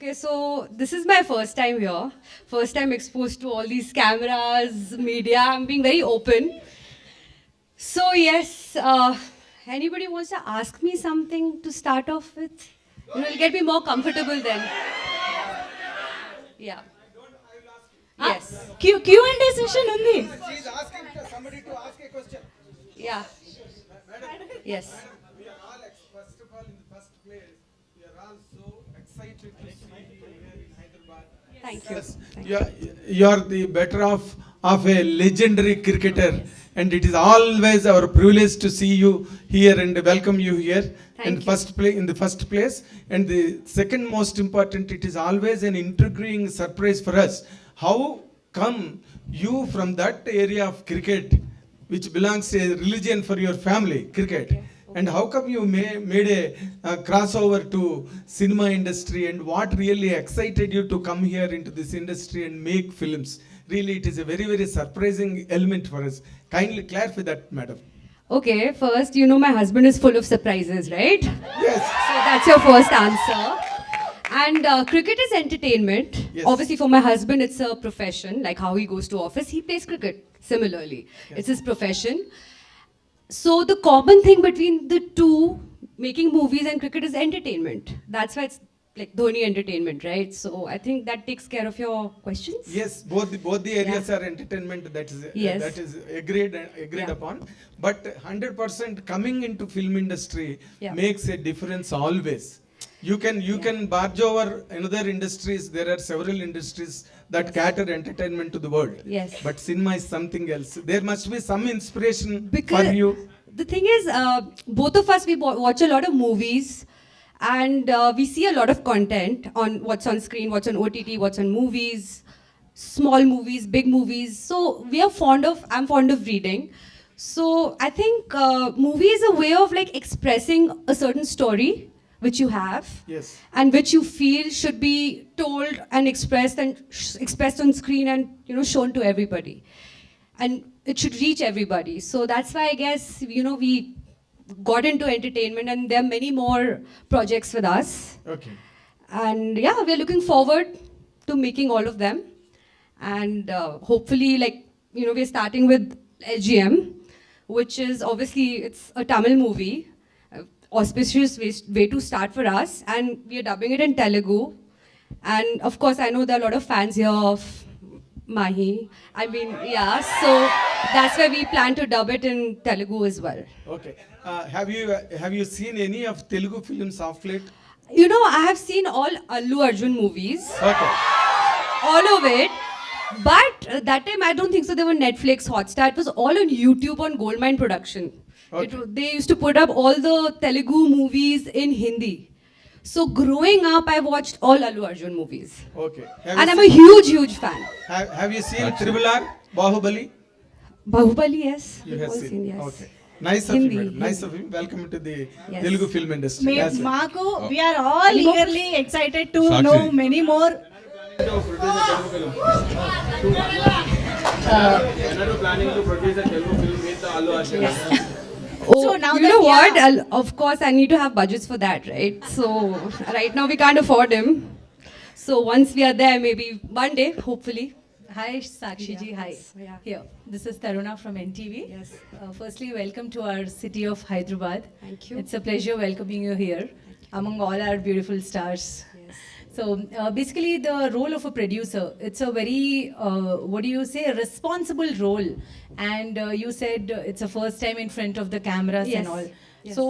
Okay, so this is my first time here. First time exposed to all these cameras, media. I'm being very open. So yes, anybody wants to ask me something to start off with? It'll get me more comfortable then. Yeah. Yes. Q&A session ఉంది. She is asking somebody to ask a question. Yeah. Yes. We are all, first of all, in the first place, we are all so excited to see you here in Hyderabad. Thank you. Thank You are the better of a legendary cricketer, and it is always our privilege to see you here and welcome you here. Thank you. In the first place, and the second most important, it is always an intriguing surprise for us. How come you from that area of cricket, which belongs to a religion for your family, cricket, and how come you made a crossover to cinema industry, and what really excited you to come here into this industry and make films? Really, it is a very, very surprising element for us. Kindly clarify that, madam. Okay, first, you know my husband is full of surprises, right? Yes. So that's your first answer. And cricket is entertainment. Yes. Obviously, for my husband, it's a profession. Like how he goes to office, he plays cricket. Similarly, it's his profession. So the common thing between the two, making movies and cricket, is entertainment. That's why it's like Dhoni entertainment, right? So I think that takes care of your questions. Yes, both the areas are entertainment. Yes. That is agreed Yeah. upon. But 100% coming into film industry Yeah. makes a difference always. You can barge over another industries. There are several industries that cater entertainment to the world. Yes. But cinema is something else. There must be some inspiration Because for you. the thing is, both of us, we watch a lot of movies, and we see a lot of content on what's on screen, what's on OTT, what's on movies, small movies, big movies. So I'm fond of reading. So I think movie is a way of like expressing a certain story which you have, Yes. and which you feel should be told and expressed on screen and shown to everybody, and it should reach everybody. So that's why I guess we got into entertainment, and there are many more projects with us, Okay. and yeah, we're looking forward to making all of them, and hopefully we're starting with LGM, which is obviously it's a Tamil movie, auspicious way to start for us, and we are dubbing it in Telugu. And of course, I know there are a lot of fans here of Mahi. I mean, yeah, so that's why we plan to dub it in Telugu as well. Okay. Have you seen any of Telugu films of late? I have seen all Allu Arjun movies, Okay. all of it. But that time, I don't think so. They were Netflix, Hotstar. It was all on YouTube on Goldmine Production. Okay. They used to put up all the Telugu movies in Hindi. So growing up, I watched all Allu Arjun movies. Okay. And I'm a huge fan. Have you seen Triple R, Bahubali? Bahubali, yes. You have All seen. yes. Okay. Nice of Hindi, you, madam. Nice Hindi. of you. Welcome to the Yes. Telugu film industry. Yes, sir. Maku, we are all eagerly excited to Sakshi. know many more. Planning to produce a Telugu film with Allu Arjun. Oh, So now you that know we what? are- Of course, I need to have budgets for that, right? So right now we can't afford him. So once we are there, maybe one day, hopefully. Hi Sakshi ji, hi. Yeah. Here, this is Taruna from NTV. Yes. Firstly, welcome to our city of Hyderabad. Thank you. It's a pleasure welcoming you here among all our beautiful stars. Yes. So basically, the role of a producer, it's a very, a responsible role. And you said it's a first time in front of the cameras Yes. and all. Yes. So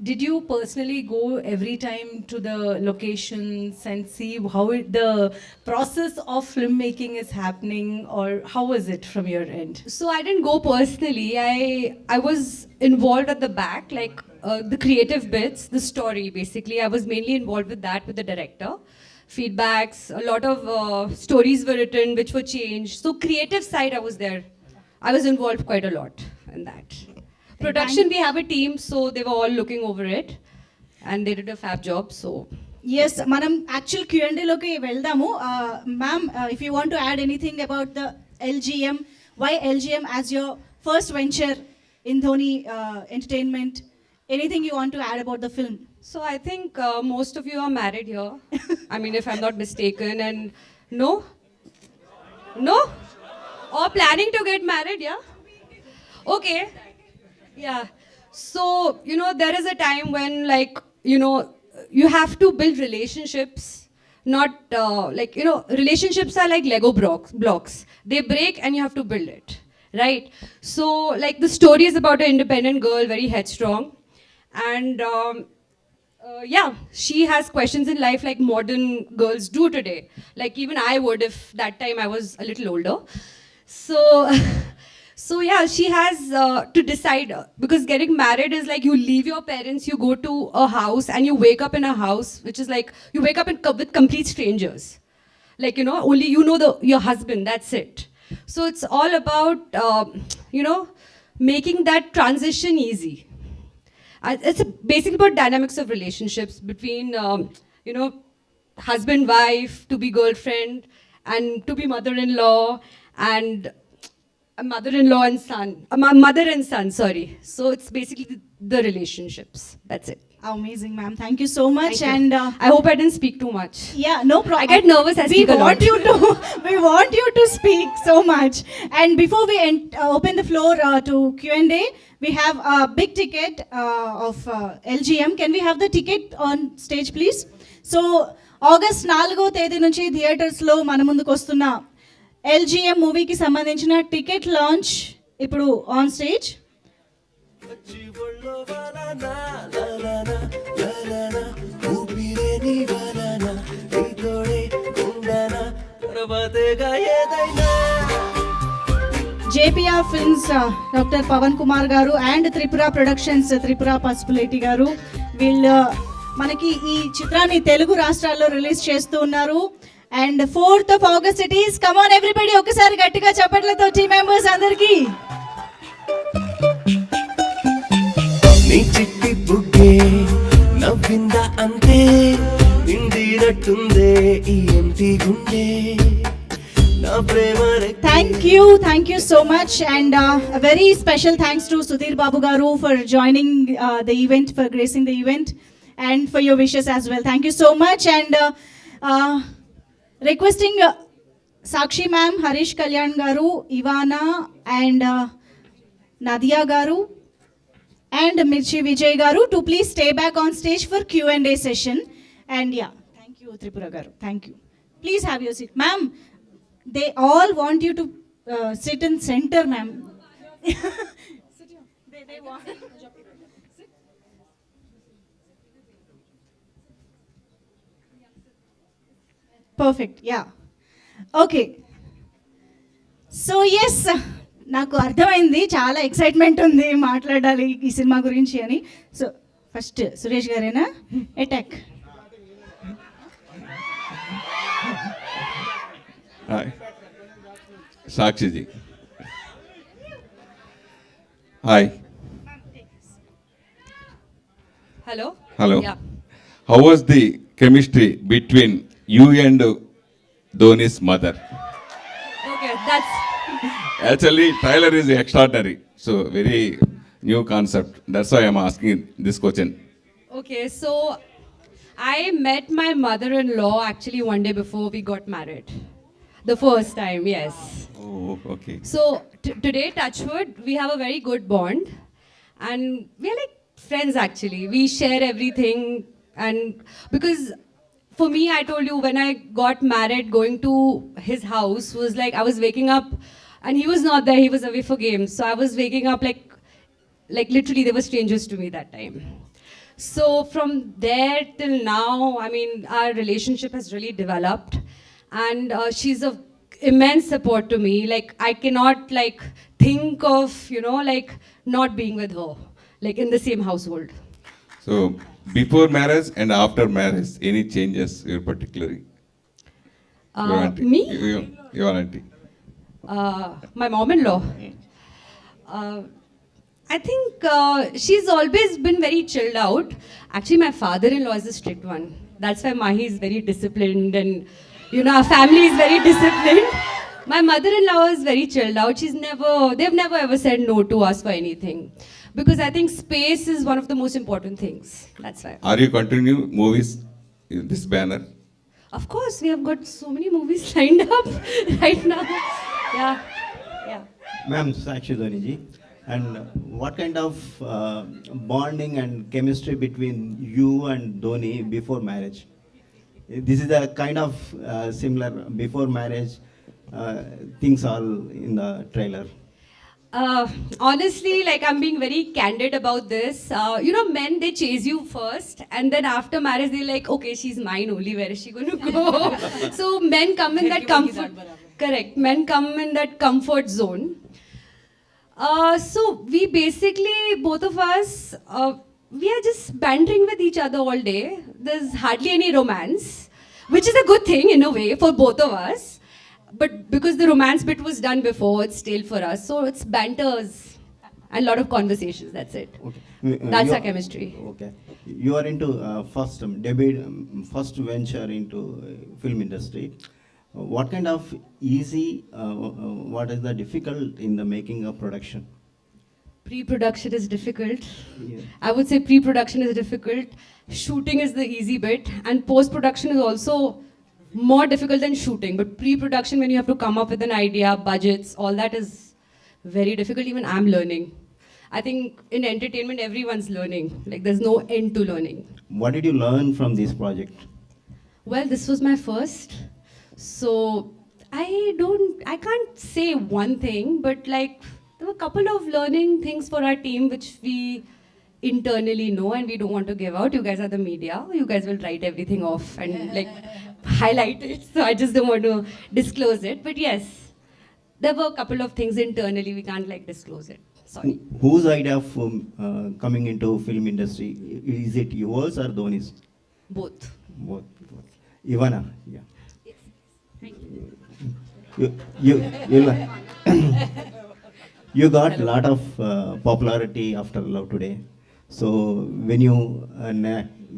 did you personally go every time to the locations and see how the process of filmmaking is happening, or how was it from your end? So I didn't go personally. I was involved at the back, like the creative bits, the story. Basically, I was mainly involved with that, with the director. Feedbacks, a lot of stories were written, which were changed. So creative side, I was there. I was involved quite a lot in that. Production, we have a team, so they were all looking over it, and they did a fab job. So Yes, మనం actual Q&A లోకి వెళ్దాము. Ma'am, if you want to add anything about the LGM, why LGM as your first venture in Dhoni entertainment, anything you want to add about the film? So I think most of you are married here. I mean, if I'm not mistaken, and no, no, or planning to get married, yeah. Okay, yeah. So there is a time when you have to build relationships. Not relationships are like Lego blocks. They break and you have to build it, right? So the story is about an independent girl, very headstrong, and yeah, she has questions in life like modern girls do today. Like even I would if that time I was a little older. So, so yeah, she has to decide because getting married is like you leave your parents, you go to a house, and you wake up in a house which is like you wake up with complete strangers. Like only your husband. That's it. So it's all about making that transition easy. It's basically about dynamics of relationships between, husband, wife, to be girlfriend, and to be mother-in-law, and a mother-in-law and son, mother and son, sorry. So it's basically the relationships. That's it. Amazing, ma'am. Thank you so much. Thank you. And I hope I didn't speak too much. yeah, no problem. I get nervous. I We speak a lot. want you to. We want you to speak so much. And before we open the floor to Q&A, we have a big ticket of LGM. Can we have the ticket on stage, please? So August 4వ తేదీ నుంచి theatres లో మన ముందుకు వస్తున్న LGM మూవీకి సంబంధించిన ticket launch ఇప్పుడు on stage. JPR films doctor Pavan Kumar గారు అండ్ త్రిపుర ప్రొడక్షన్స్ త్రిపుర పసుపులేటి గారు వీళ్ళు మనకి ఈ చిత్రాన్ని తెలుగు రాష్ట్రాల్లో రిలీజ్ చేస్తూ ఉన్నారు. And 4th of August it is. Come on everybody, ఒకసారి గట్టిగా చప్పట్లతో టీమ్ మెంబర్స్ అందరికీ. నీ చిట్టి బుగ్గే నవ్విందా అంతే నిండినట్టుందే ఈ ఎంటి గుండె నా ప్రేమ Thank you so much, and a very special thanks to Sudhir Babu Garu for joining the event, for gracing the event, and for your wishes as well. Thank you so much, and requesting Sakshi ma'am, Harish Kalyan Garu, Ivana, and Nadiya Garu, and Mirchi Vijay Garu to please stay back on stage for Q&A session. And yeah, thank you Tripura Garu. Thank you. Please have your seat, ma'am. They all want you to sit in center, ma'am. they want. Perfect. Yeah. Okay. So yes, నాకు అర్థమైంది, చాలా excitement ఉంది మాట్లాడాలి ఈ cinema గురించి అని. So first Suresh గారేనా attack. Hi, Sakshi ji. Hi. Hello. Hello. Yeah. How was the chemistry between you and Dhoni's mother? Okay, that's. Actually, trailer is extraordinary. So very new concept. That's why I'm asking this question. Okay, so I met my mother-in-law actually one day before we got married. The first time, yes. Oh, okay. So today, touchwood, we have a very good bond, and we're like friends actually. We share everything, and because for me, I told you when I got married, going to his house was like I was waking up, and he was not there. He was away for games, so I was waking up like literally they were strangers to me that time. So from there till now, I mean, our relationship has really developed, and she's of immense support to me. Like I cannot think of not being with her like in the same household. So before marriage and after marriage, any changes you particularly? Your auntie. Me? Your auntie. My mom-in-law. I think she's always been very chilled out. Actually, my father-in-law is a strict one. That's why Mahi is very disciplined, and our family is very disciplined. My mother-in-law is very chilled out. They've never ever said no to us for anything. because I think space is one of the most important things. That's why. Are you continuing movies in this banner? Of course, we have got so many movies lined up right now. Yeah, yeah. Ma'am, Sakshi Dhoni ji. And what kind of bonding and chemistry between you and Dhoni before marriage? This is a kind of similar before marriage things all in the trailer. Honestly, like I'm being very candid about this. You know, men, they chase you first, and then after marriage, they're like, okay, she's mine only. Where is she going to go? So men come in that comfort. Correct. Men come in that comfort zone. So we basically, both of us, we are just bantering with each other all day. There's hardly any romance, which is a good thing in a way for both of us. But because the romance bit was done before, it's stale for us. So it's banters and a lot of conversations. That's it. Okay. That's You our are- chemistry. Okay. You are into first debut, first venture into film industry. What kind of easy, what is the difficult in the making of production? Pre-production is difficult. Yeah. I would say pre-production is difficult. Shooting is the easy bit. And post-production is also more difficult than shooting. But pre-production, when you have to come up with an idea, budgets, all that is very difficult. Even I'm learning. I think in entertainment, everyone's learning. Like there's no end to learning. What did you learn from this project? Well, this was my first. So I can't say one thing, but like there were a couple of learning things for our team which we internally know and we don't want to give out. You guys are the media. You guys will write everything off and like highlight it. So I just don't want to disclose it. But yes, there were a couple of things internally we can't like disclose it. Sorry. Whose idea of coming into film industry? Is it yours or Dhoni's? Both. Both. Ivana, yeah. Thank you. You you got a lot of popularity after Love Today. So when you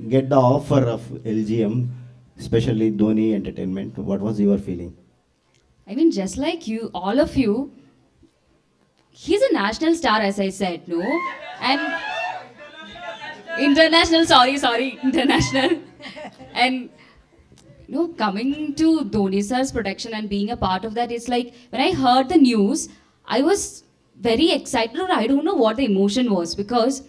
get the offer of LGM, especially Dhoni Entertainment, what was your feeling? I mean, just like you, all of you, he's a national star, as I said, no? And international, international. And coming to Dhoni sir's production and being a part of that, it's like when I heard the news, I was very excited, or I don't know what the emotion was, because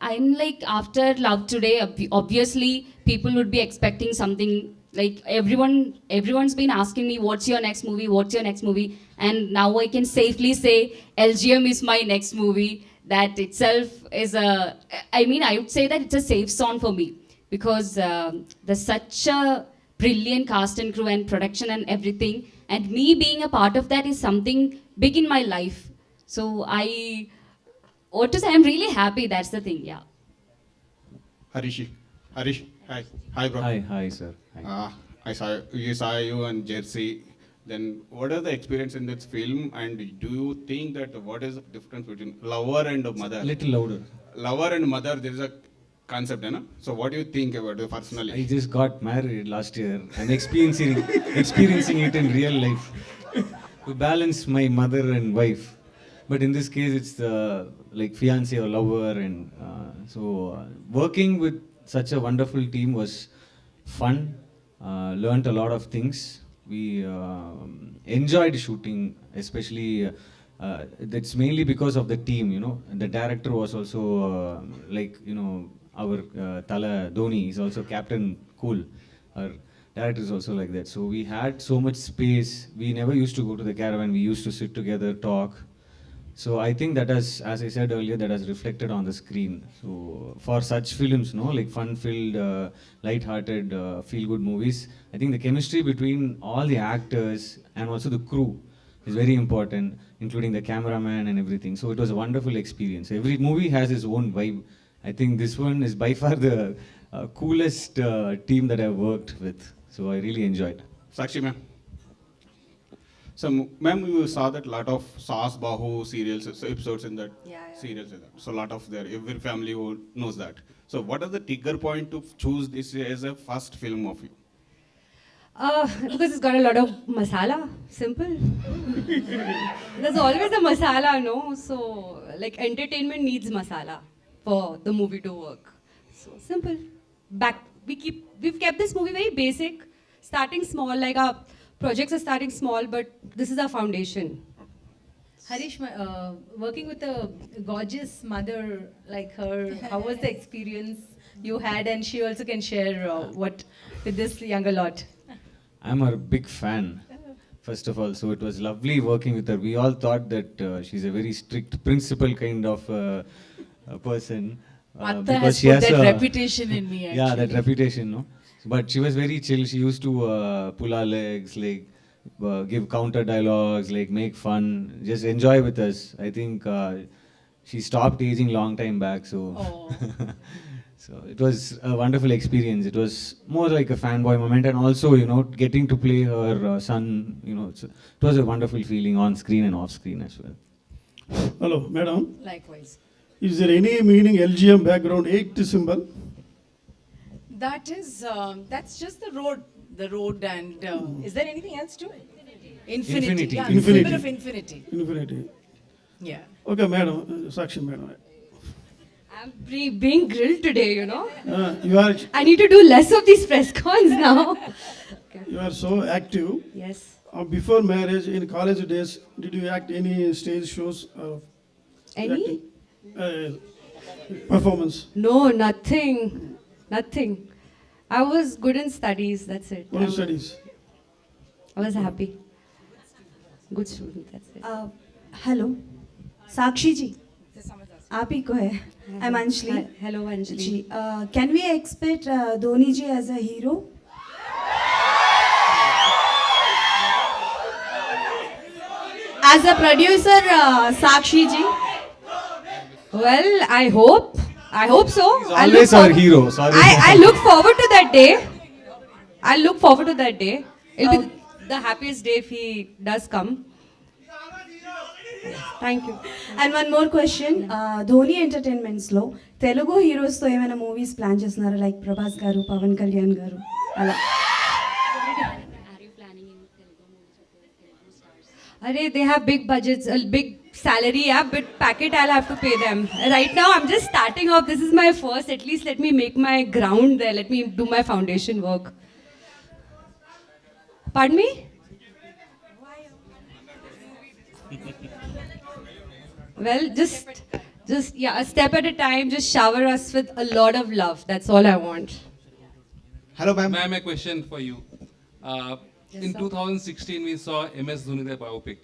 I'm like, after Love Today, obviously people would be expecting something. Like everyone's been asking me, what's your next movie? What's your next movie? And now I can safely say LGM is my next movie. That itself is I would say that it's a safe zone for me, because there's such a brilliant cast and crew and production and everything. And me being a part of that is something big in my life. So I'm really happy. That's the thing, yeah. Harish, hi bro. Hi, sir. Hi. I saw you on Jersey. Then what are the experience in this film, and do you think that what is the difference between lover and mother? Little louder. Lover and mother, there is a concept, no? So what do you think about it personally? I just got married last year and experiencing it in real life to balance my mother and wife. But in this case, it's the like fiancé or lover, and working with such a wonderful team was fun. Learned a lot of things. We enjoyed shooting, especially that's mainly because of the team, And the director was also our Tala Dhoni is also Captain Cool. Our director is also like that. So we had so much space. We never used to go to the caravan. We used to sit together, talk. So I think that has, as I said earlier, that has reflected on the screen. So for such films, like fun-filled, light-hearted, feel-good movies, I think the chemistry between all the actors and also the crew is very important, including the cameraman and everything. So it was a wonderful experience. Every movie has its own vibe. I think this one is by far the coolest team that I've worked with. So I really enjoyed. Sakshi ma'am. So ma'am, you saw that lot of Saas Bahu serials, episodes in that serials. So lot of every family knows that. So what is the trigger point to choose this as a first film of you? Because it's got a lot of masala. Simple. There's always a masala, no? So, like, entertainment needs masala for the movie to work. So, simple. We've kept this movie very basic, starting small, like our projects are starting small, but this is our foundation. Harish, working with a gorgeous mother like her, how was the experience you had? And she also can share what with this younger lot. I'm a big fan, first of all. So it was lovely working with her. We all thought that she's a very strict principal kind of a person. Atta has put that reputation in me, actually. Yeah, that reputation, no? But she was very chill. She used to pull our legs, like give counter dialogues, like make fun, just enjoy with us. I think she stopped aging long time back, so so it was a wonderful experience. It was more like a fanboy moment, and also, you know, getting to play her son, you know, it was a wonderful feeling on screen and off screen as well. Hello, madam. Likewise. Is there any meaning LGM background 8 symbol? That is, that's just the road. The road and, is there anything else to it? Infinity. Yeah, Infinity. symbol of infinity. Infinity. Yeah. Okay, madam. Sakshi, madam. I'm being grilled today, you know. I need to do less of these press cons now. You are so active. Yes. Before marriage, in college days, did you act any stage shows? Any? Performance? No, nothing. Nothing. I was good in studies, that's it. What studies? I was happy. Good student, that's it. Hello Sakshi ji आप ही को है I am Anjali hello Anjali ji can we expect Dhoni ji as a hero As a producer, Sakshi ji. Well, I hope so. He's always our hero. Sorry. I look forward to that day. I look forward to that day. It'll be the happiest day if he does come. Thank you. And one more question. Dhoni Entertainments lo Telugu heroes to ఏమైనా movies plan చేస్తున్నారా like Prabhas గారు పవన్ కళ్యాణ్ గారు అలా Arey, they have big budgets, a big salary, yeah, but packet I'll have to pay them. Right now, I'm just starting off. This is my first. At least let me make my ground there. Let me do my foundation work. Pardon me? Well, just yeah, a step at a time. Just shower us with a lot of love. That's all I want. Hello, ma'am. Ma'am, a question for you. In 2016, we saw MS Dhoni, the biopic,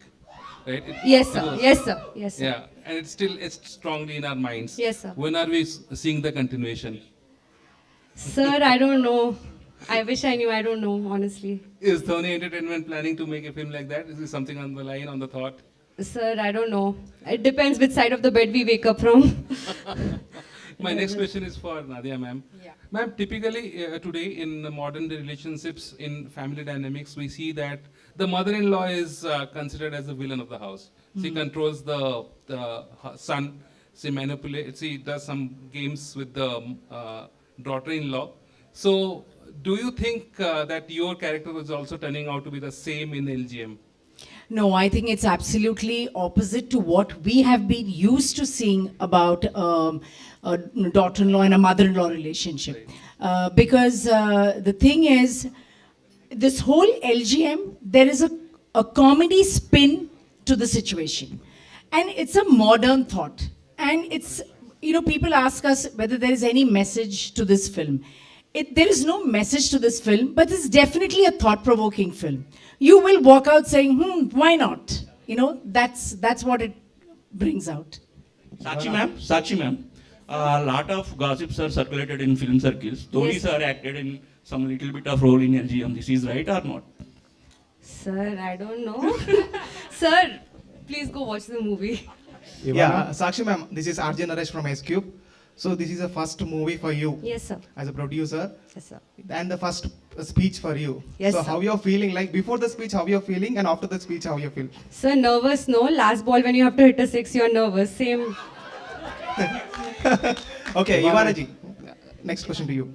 right? Yes, sir. Yes, sir. Yes, sir. Yeah, and it's strongly in our minds. Yes, sir. When are we seeing the continuation? Sir, I don't know. I wish I knew. I don't know, honestly. Is Dhoni Entertainment planning to make a film like that? Is there something on the line, on the thought? Sir, I don't know. It depends which side of the bed we wake up from. My next question is for Nadiya, ma'am. Yeah. Ma'am, typically today in modern day relationships, in family dynamics, we see that the mother-in-law is considered as the villain of the house. She controls the son. She manipulates. She does some games with the daughter-in-law. So, do you think that your character is also turning out to be the same in LGM? No, I think it's absolutely opposite to what we have been used to seeing about a daughter-in-law and a mother-in-law relationship. Because the thing is, this whole LGM, there is a comedy spin to the situation. And it's a modern thought. And it's, you know, people ask us whether there is any message to this film. There is no message to this film, but it's definitely a thought-provoking film. You will walk out saying, why not? You know, that's what it brings out. Sakshi ma'am, a lot of gossips are circulated in film circles. Dhoni sir acted in some little bit of role in LGM. This is right or not? Sir, I don't know. Sir, please go watch the movie. Yeah, Sakshi ma'am, this is RJ Naresh from S-Cube. So this is the first movie for you. Yes, sir. As a producer. Yes, sir. And the first speech for you. Yes, so sir. how you're feeling, like before the speech, how you're feeling, and after the speech, how you feel? Sir, nervous, no? Last ball when you have to hit a 6, you're nervous. Same. Okay, Ivana ji. Next question to you.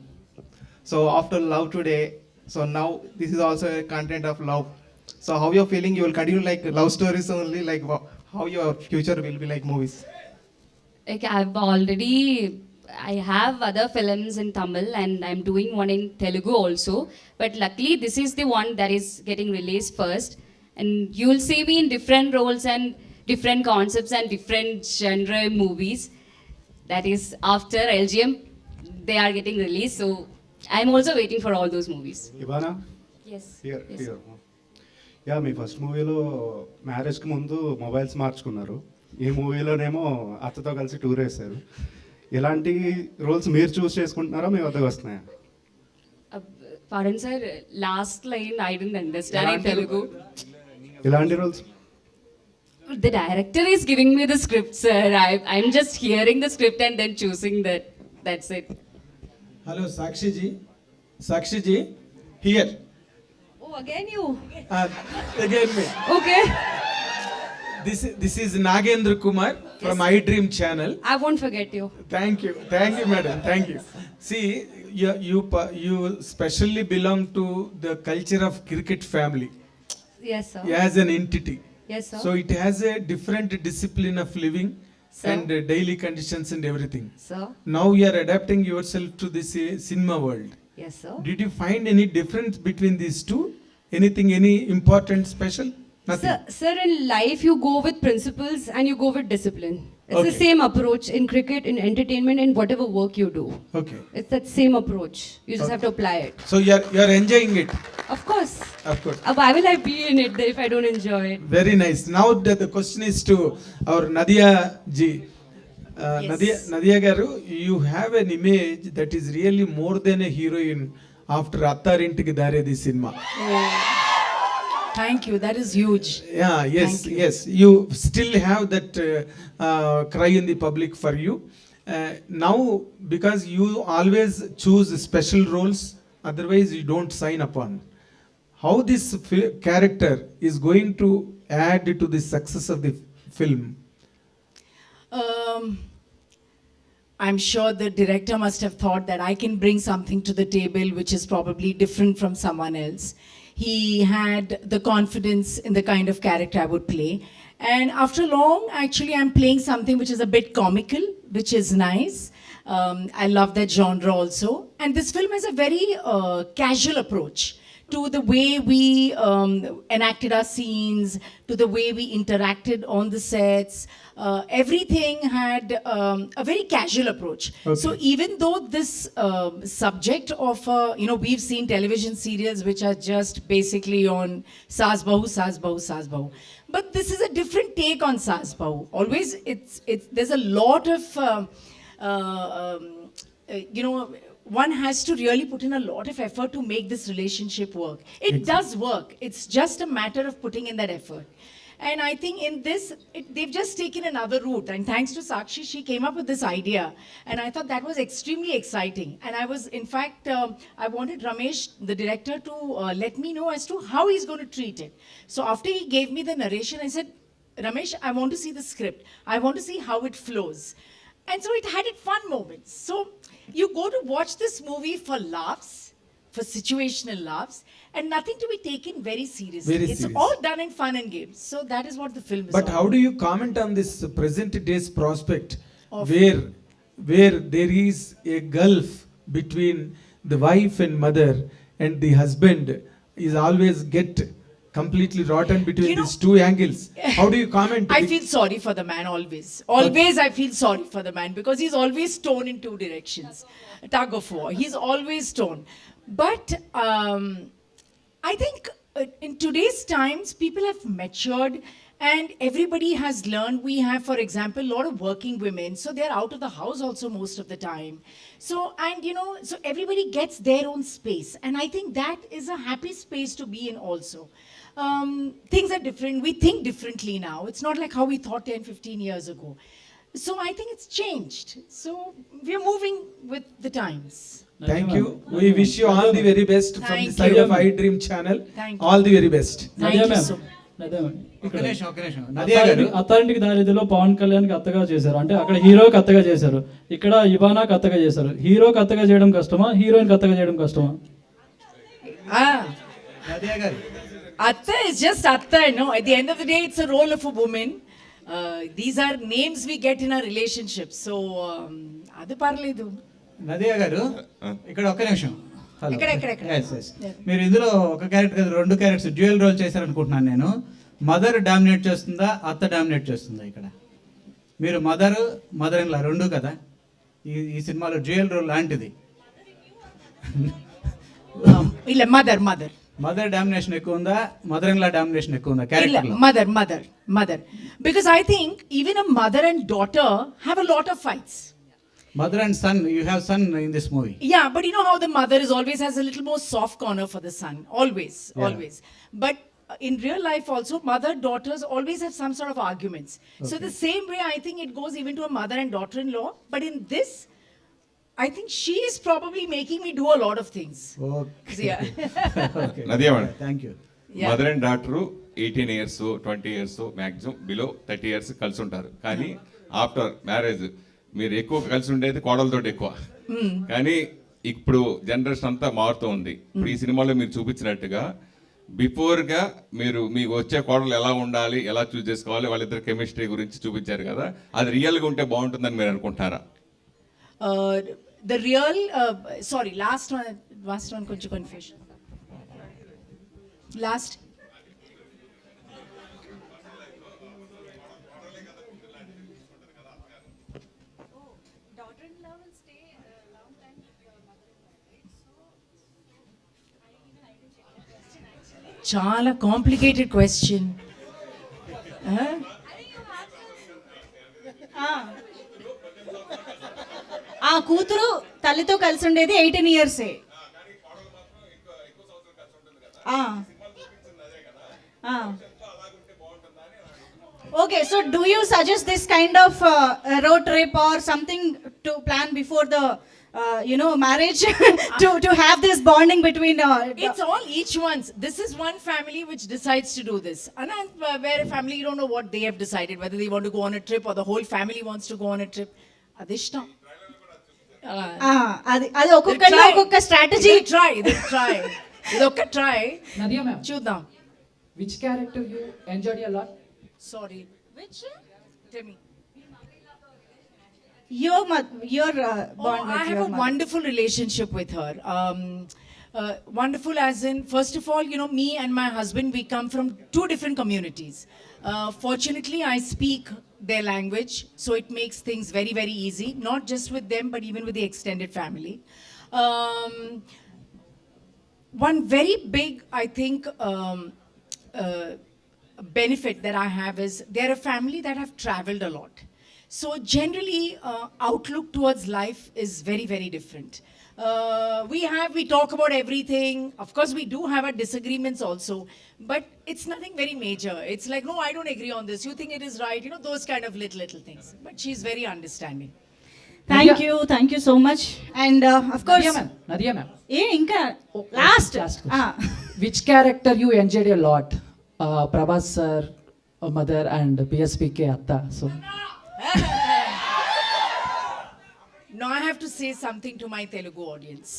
So after Love Today, So now this is also a content of love. So how you're feeling? You will continue like love stories only, like how your future will be like movies? Like I have other films in Tamil and I'm doing one in Telugu also. But luckily this is the one that is getting released first. And you will see me in different roles and different concepts and different genre movies. That is after LGM, they are getting released. So I'm also waiting for all those movies. Ivana? Yes. Here, yes. here. Yeah me first మూవీలో మ్యారేజ్కి ముందు mobiles మార్చుకున్నారు, ఈ మూవీలోనేమో అత్తతో కలిసి tour వేశారు. ఎలాంటి roles మీరు చూస్ చేసుకుంటున్నారో మీ వద్దకు వస్తున్నాయా? Pardon sir, last line I didn't understand in Telugu. ఎలాంటి roles? The director is giving me the script, sir. I'm just hearing the script and then choosing that. That's it. Hello, Sakshi ji. Sakshi ji, here. Oh, again you. Again me. Okay. This is Nagendra Kumar from iDream channel. I won't forget you. Thank you, madam. Thank you. See, you specially belong to the culture of cricket family. Yes, sir. As an entity. Yes, sir. So it has a different discipline of living, Sir. and daily conditions and everything. Sir. Now you are adapting yourself to this cinema world. Yes, sir. Did you find any difference between these two? Anything, any important, special? Nothing. Sir, in life you go with principles and you go with discipline. It's the Okay. same approach in cricket, in entertainment, in whatever work you do. Okay. It's that same approach. You just have to apply it. So you are enjoying it. Of course. Of course. Why will I be in it if I don't enjoy it? Very nice. Now the question is to our Nadiya ji. Yes. Nadiya garu, you have an image that is really more than a heroine after Attarintiకి Daredi cinema. Thank you. That is huge. Yeah, yes, Thank you. yes. You still have that cry in the public for you. Now, because you always choose special roles, otherwise you don't sign upon. How this character is going to add to the success of the film? I'm sure the director must have thought that I can bring something to the table which is probably different from someone else. He had the confidence in the kind of character I would play. And after long, actually, I'm playing something which is a bit comical, which is nice. I love that genre also. And this film has a very casual approach to the way we enacted our scenes, to the way we interacted on the sets. Everything had a very casual approach. Okay. So even though this subject of, we've seen television serials which are just basically on Saas Bahu, Saas Bahu, Saas Bahu. But this is a different take on Saas Bahu. Always, there's a lot of, one has to really put in a lot of effort to make this relationship work. It does work. It's just a matter of putting in that effort. And I think in this, they've just taken another route. And thanks to Sakshi, she came up with this idea. And I thought that was extremely exciting. And I was, in fact, I wanted Ramesh, the director, to let me know as to how he's going to treat it. So after he gave me the narration, I said, Ramesh, I want to see the script. I want to see how it flows. And so it had its fun moments. So you go to watch this movie for laughs, for situational laughs, and nothing to be taken very seriously. Very It's serious. all done in fun and games. So that is what the film is But all how about. do you comment on this present day's prospect Of- where there is a gulf between the wife and mother, and the husband is always get completely rotten between these two angles? How do you comment? I feel sorry for the man always. Always I feel sorry for the man because he's always torn in two directions. Tug of war. He's always torn. But I think in today's times, people have matured and everybody has learned. We have, for example, a lot of working women. So they're out of the house also most of the time. So everybody gets their own space. And I think that is a happy space to be in also. Things are different. We think differently now. It's not like how we thought 10, 15 years ago. So I think it's changed. So we're moving with the times. Thank you. We wish you all the very best from the Thank side you. of iDream channel. Thank you. All the very best. Thank you so అత్తారింటికి దారిదిలో పవన్ కళ్యాణ్కి అత్తగా చేశారు, అంటే అక్కడ హీరోకి అత్తగా చేశారు, ఇక్కడ ఇవానాకి అత్తగా చేశారు. హీరోకి అత్తగా చేయడం కష్టమా, హీరోయిన్కి అత్తగా చేయడం కష్టమా? Ah. Nadiya garu. Atta is just Atta, no? At the end of the day, it's a role of a woman. These are names we get in our relationships. So, అది పర్లేదు. నదియా గారు ఇక్కడ ఒక్క నిమిషం. హలో. ఎక్కడ? Yes. మీరు ఇందులో ఒక క్యారెక్టర్ 2 క్యారెక్టర్స్ డ్యూయల్ రోల్ చేశారనుకుంటున్నాను నేను. మదర్ డామినేట్ చేస్తుందా, అత్త డామినేట్ చేస్తుందా ఇక్కడ? మీరు మదర్ ఇన్ లా 2 కదా. ఈ సినిమాలో డ్యూయల్ రోల్ లాంటిది. ಇಲ್ಲ ಮದರ್ డామినేషన్ ఎక్కువ ఉందా, మదర్ ఇన్ లా డామినేషన్ ఎక్కువ ఉందా క్యారెక్టర్ లో? mother because I think even a mother and daughter have a lot of fights. Mother and son, you have son in this movie. Yeah, but you know how the mother is always has a little more soft corner for the son, always. But in real life also, mother daughters always have some sort of arguments. So the same way I think it goes even to a mother and daughter-in-law, but in this I think she is probably making me do a lot of things. Okay. Yeah. Okay. Nadiya madam. Thank you. Yeah. Mother and daughter 18 years 20 years maximum below 30 years కలిసి ఉంటారు. కానీ after marriage మీరు ఎక్కువ కలిసి ఉండేది కోడలతో ఎక్కువ. కానీ ఇప్పుడు జనరేషన్ అంతా మారుతూ ఉంది. ఇప్పుడు ఈ సినిమాలో మీరు చూపించినట్టుగా బిఫోర్గా మీరు మీకు వచ్చే కోడలు ఎలా ఉండాలి, ఎలా చూస్ చేసుకోవాలి, వాళ్ళిద్దరు కెమిస్ట్రీ గురించి చూపించారు కదా, అది రియల్గా ఉంటే బాగుంటుందని మీరు అనుకుంటారా? The real sorry, last one కొంచెం confusion. Last చాలా కాంప్లికేటెడ్ క్వశ్చన్. ఆ కూతురు తల్లితో కలిసి ఉండేది 18 years. Okay, so do you suggest this kind of road trip or something to plan before the marriage to have this bonding between it's all each one's. This is one family which decides to do this, and where a family, you don't know what they have decided, whether they want to go on a trip or the whole family wants to go on a trip. Adishtam. అది ఒక్కొక్క strategy. Try. ఇదొక try. Nadiya ma'am, చూద్దాం. which character you enjoyed a lot? Sorry. Which? Tell me. Your bond with I have a wonderful relationship with her. Wonderful as in, first of all, me and my husband, we come from 2 different communities. Fortunately, I speak their language, so it makes things very, very easy, not just with them, but even with the extended family. One very big, I think, benefit that I have is they're a family that have traveled a lot. So generally, outlook towards life is very, very different. We talk about everything. Of course, we do have our disagreements also, but it's nothing very major. It's like, no, I don't agree on this. You think it is right? Those kind of little things. But she's very understanding. Thank you so much. And of course, Nadiya ma'am. ఇంకా last Which character you enjoyed a lot? Prabhas sir, mother, and PSPK Atta. So. Now I have to say something to my Telugu audience.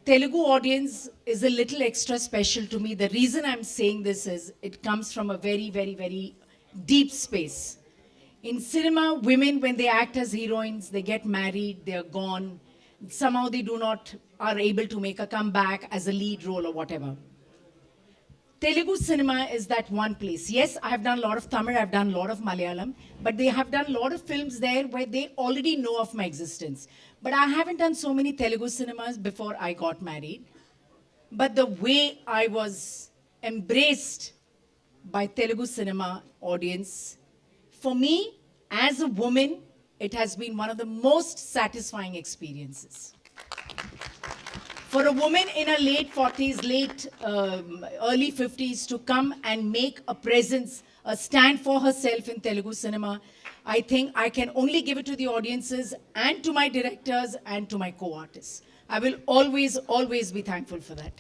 Telugu audience is a little extra special to me. The reason I'm saying this is it comes from a very, very, very deep space. In cinema, women, when they act as heroines, they get married, they're gone. Somehow they are able to make a comeback as a lead role or whatever. Telugu cinema is that one place. Yes, I have done a lot of Tamil, I've done a lot of Malayalam, but they have done a lot of films there where they already know of my existence. But I haven't done so many Telugu cinemas before I got married. But the way I was embraced by Telugu cinema audience, for me, as a woman, it has been one of the most satisfying experiences. For a woman in her late 40s, early 50s to come and make a presence, a stand for herself in Telugu cinema, I think I can only give it to the audiences and to my directors and to my co-artists. I will always, always be thankful for that.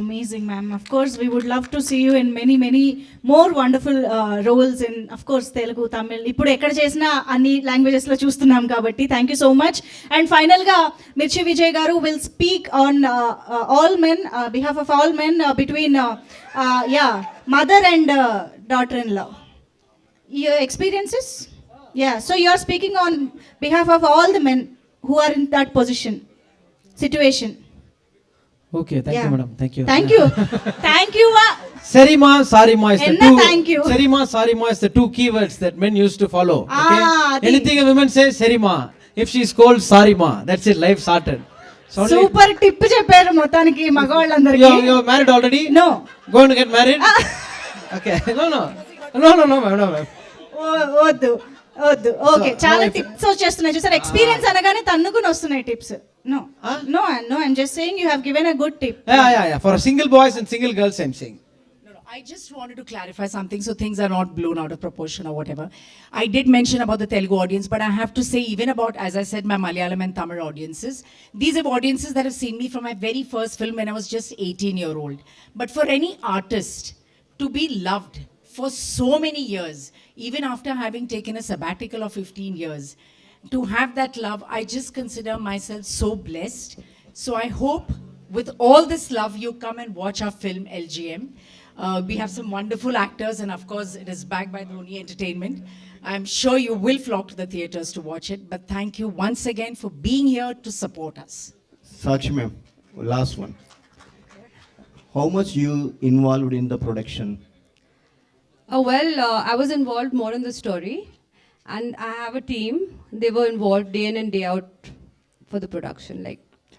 Amazing, ma'am. Of course, we would love to see you in many, many more wonderful roles in, of course, Telugu, Tamil. ఇప్పుడు ఎక్కడ చేసినా అన్ని languages లో చూస్తున్నాం కాబట్టి thank you so much. And final గా మిర్చి విజయ్ గారు will speak on all men, behalf of all men between mother and daughter in law. Your experiences? Yeah, so you are speaking on behalf of all the men who are in that position, situation. Okay, thank you, madam. Thank you. Thank you. Thank you. Serima, Sarima is the Enna two. thank you. Serima, Sarima is the two keywords that men used to follow. Okay? adi. Anything a woman says, Serima. If she is called Sarima, that's it. Life sorted. Super tip చెప్పారు మొత్తానికి మగవాళ్ళందరికీ. You're married already? No. Going to get married? Okay. No, madam. వద్దు వద్దు. Okay, చాలా tips వచ్చేస్తున్నాయి చూసారు. Experience అనగానే తన్నుకుని వస్తున్నాయి tips. No, I'm just saying you have given a good tip. Yeah. For single boys and single girls, I'm saying. I just wanted to clarify something so things are not blown out of proportion or whatever. I did mention about the Telugu audience, but I have to say even about, as I said, my Malayalam and Tamil audiences. These are audiences that have seen me from my very first film when I was just 18-year-old. But for any artist to be loved for so many years, even after having taken a sabbatical of 15 years, to have that love, I just consider myself so blessed. So I hope with all this love, you come and watch our film LGM. We have some wonderful actors, and of course, it is backed by Dhoni Entertainment. I'm sure you will flock to the theaters to watch it. But thank you once again for being here to support us. Sakshi ma'am, last one. How much you involved in the production? I was involved more in the story, and I have a team. They were involved day in and day out for the production.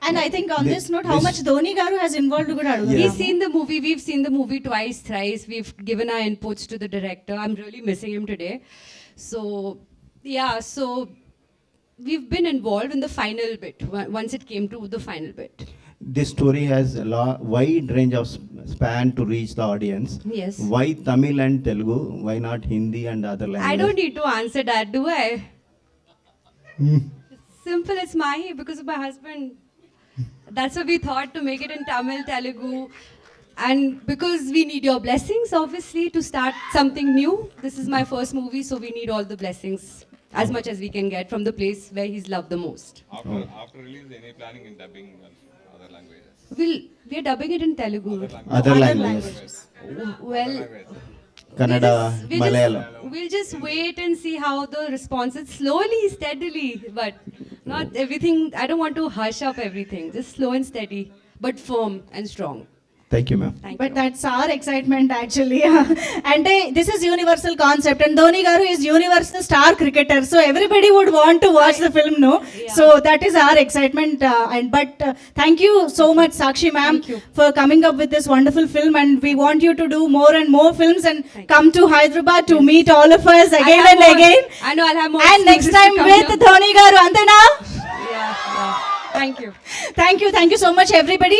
And I think on this note, how much Dhoni garu has involved kuda adugudamu. He's seen the movie. We've seen the movie twice, thrice. We've given our inputs to the director. I'm really missing him today. So we've been involved in the final bit. Once it came to the final bit. This story has a wide range of span to reach the audience. Yes. Why Tamil and Telugu? Why not Hindi and other languages? I don't need to answer that, do I? Simple as Mahi, because of my husband. That's why we thought to make it in Tamil, Telugu. And because we need your blessings, obviously, to start something new. This is my first movie, so we need all the blessings as much as we can get from the place where he's loved the most. After release, any planning in dubbing other languages? We are dubbing it in Telugu. Other languages. Well, Kannada, Malayalam. We'll just wait and see how the response is. Slowly, steadily, but not everything. I don't want to hush up everything. Just slow and steady, but firm and strong. Thank you, ma'am. But that's our excitement actually. And this is universal concept, and Dhoni garu is universal star cricketer, so everybody would want to watch the film, no? Yeah. So that is our excitement. Thank you so much, Sakshi ma'am, for coming up with this wonderful film, and we want you to do more and more films and come to Hyderabad to meet all of us again and again. I know I'll have more. And next time with Dhoni garu, antena? Yeah. Thank you. Thank you so much, everybody.